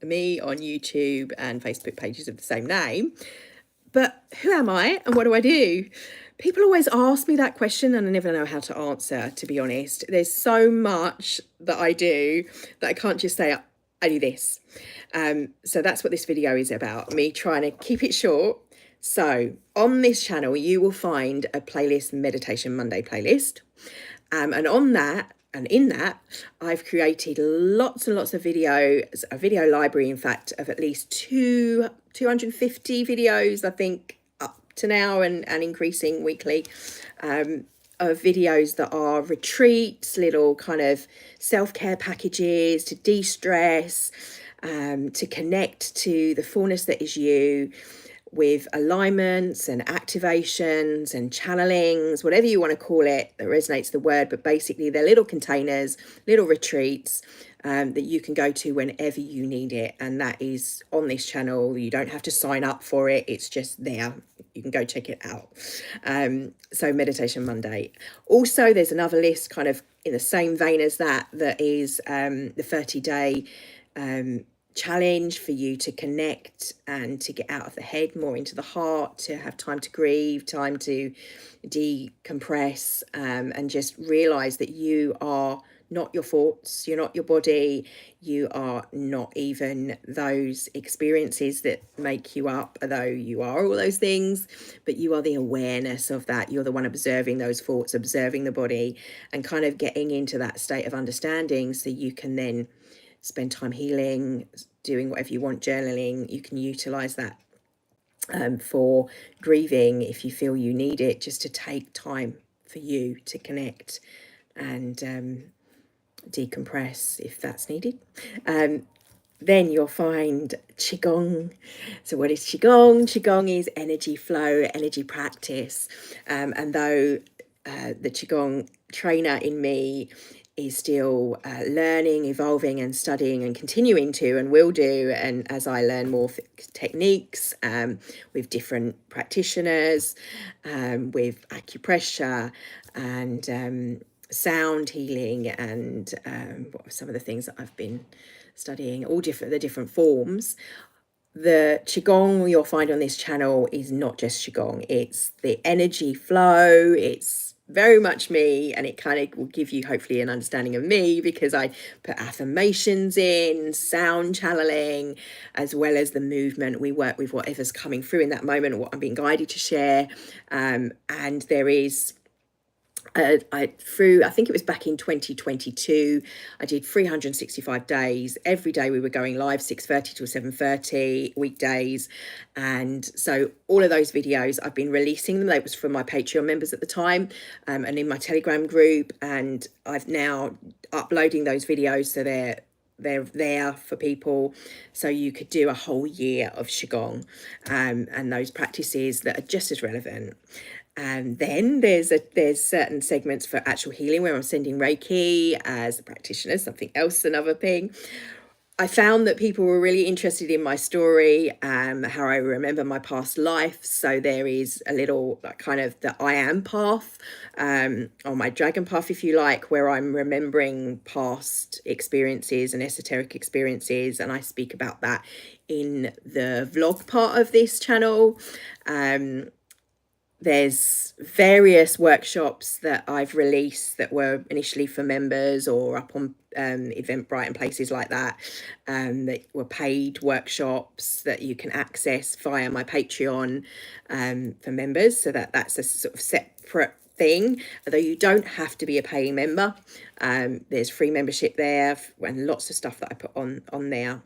me on YouTube and Facebook pages of the same name. But who am I and what do I do? People always ask me that question and I never know how to answer, to be honest. There's so much that I do that I can't just say, I do this. So that's what this video is about, me trying to keep it short. So on this channel, you will find a playlist, Meditation Monday playlist. And on that, and in that, I've created lots and lots of videos, a video library, in fact, of at least 250 videos, I think, up to now and increasing weekly, of videos that are retreats, little kind of self-care packages to de-stress, to connect to the fullness that is you, with alignments and activations and channelings, whatever you want to call it that resonates the word, but basically they're little containers, little retreats that you can go to whenever you need it, and that is on this channel. You don't have to sign up for it, it's just there, you can go check it out. So Meditation Monday. Also there's another list kind of in the same vein as that is the 30-day challenge for you to connect and to get out of the head, more into the heart, to have time to grieve, time to decompress, and just realize that you are not your thoughts, you're not your body, you are not even those experiences that make you up, although you are all those things, but you are the awareness of that. You're the one observing those thoughts, observing the body, and kind of getting into that state of understanding so you can then spend time healing, doing whatever you want, journaling. You can utilize that for grieving if you feel you need it, just to take time for you to connect and decompress if that's needed. Then you'll find Qigong. So what is Qigong? Qigong is energy flow, energy practice. And though the Qigong trainer in me is still learning, evolving and studying and continuing to, and will do, and as I learn more techniques with different practitioners, with acupressure and sound healing, and what are some of the things that I've been studying, all the different forms. The Qigong you'll find on this channel is not just Qigong, it's the energy flow, it's very much me, and it kind of will give you hopefully an understanding of me, because I put affirmations in, sound channeling, as well as the movement. We work with whatever's coming through in that moment, or what I'm being guided to share, and there is I think it was back in 2022, I did 365 days. Every day we were going live 6:30 till 7:30 weekdays, and so all of those videos I've been releasing them. That was for my Patreon members at the time, and in my Telegram group, and I've now uploading those videos so they're there for people, so you could do a whole year of Qigong and those practices that are just as relevant. And then there's certain segments for actual healing where I'm sending Reiki as a practitioner, something else, another thing. I found that people were really interested in my story, how I remember my past life. So there is a little kind of the I am path, or my dragon path, if you like, where I'm remembering past experiences and esoteric experiences. And I speak about that in the vlog part of this channel. There's various workshops that I've released that were initially for members or up on Eventbrite and places like that, that were paid workshops that you can access via my Patreon for members. So that's a sort of separate thing, although you don't have to be a paying member. There's free membership there and lots of stuff that I put on there,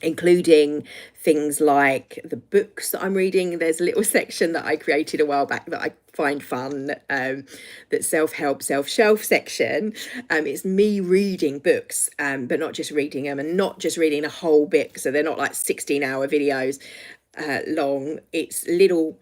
including things like the books that I'm reading. There's a little section that I created a while back that I find fun, that self-help, self-shelf section. It's me reading books, but not just reading them, and not just reading a whole book, so they're not like 16-hour videos long. It's little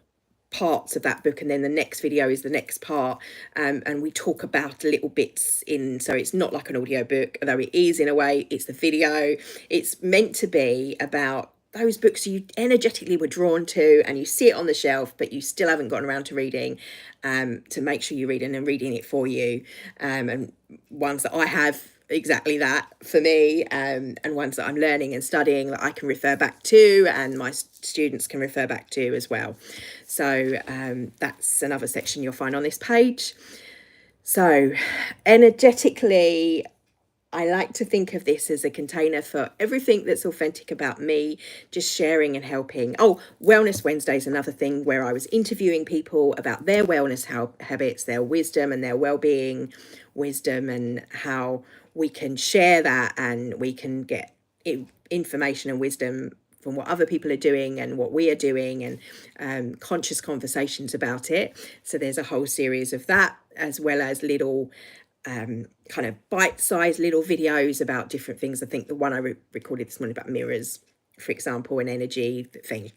parts of that book, and then the next video is the next part, and we talk about little bits in, so it's not like an audio book, although it is in a way. It's the video. It's meant to be about those books you energetically were drawn to and you see it on the shelf but you still haven't gotten around to reading, to make sure you read it and reading it for you, and ones that I have exactly that for me, and ones that I'm learning and studying that I can refer back to and my students can refer back to as well. So that's another section you'll find on this page. So energetically, I like to think of this as a container for everything that's authentic about me, just sharing and helping. Oh, Wellness Wednesday is another thing where I was interviewing people about their wellness habits, their wisdom and their well-being wisdom, and how we can share that and we can get information and wisdom from what other people are doing and what we are doing, and conscious conversations about it. So there's a whole series of that, as well as little kind of bite-sized little videos about different things. I think the one I recorded this morning about mirrors, for example, and energy thing,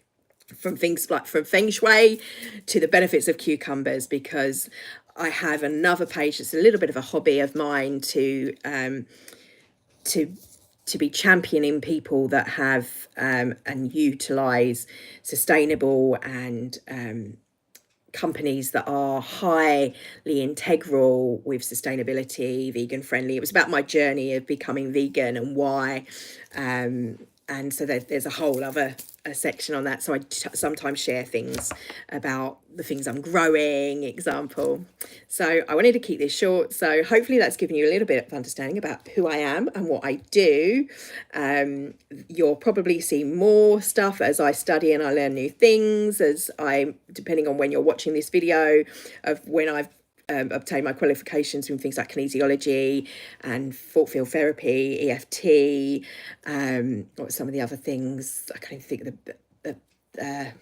from things like from feng shui to the benefits of cucumbers, because I have another page that's a little bit of a hobby of mine to be championing people that have and utilize sustainable and companies that are highly integral with sustainability, vegan friendly. It was about my journey of becoming vegan and why. And so there's a whole other section on that. So I sometimes share things about the things I'm growing, example. So I wanted to keep this short. So hopefully that's given you a little bit of understanding about who I am and what I do. You'll probably see more stuff as I study and I learn new things, as I, depending on when you're watching this video, of when I've obtained my qualifications from things like kinesiology and thought field therapy, EFT, what some of the other things. I can't even think of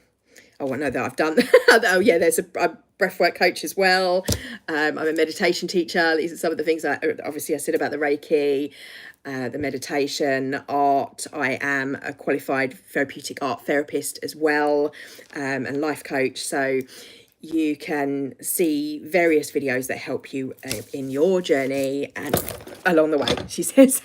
I know that I've done. Oh yeah, there's a breathwork coach as well. I'm a meditation teacher. These are some of the things that obviously I said about the Reiki, the meditation, art. I am a qualified therapeutic art therapist as well, and life coach. So you can see various videos that help you in your journey and along the way, she says.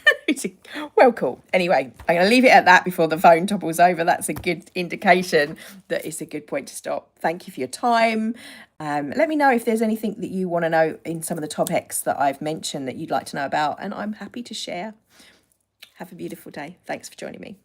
Well, cool. Anyway, I'm going to leave it at that before the phone topples over. That's a good indication that it's a good point to stop. Thank you for your time. Let me know if there's anything that you want to know in some of the topics that I've mentioned that you'd like to know about, and I'm happy to share. Have a beautiful day. Thanks for joining me.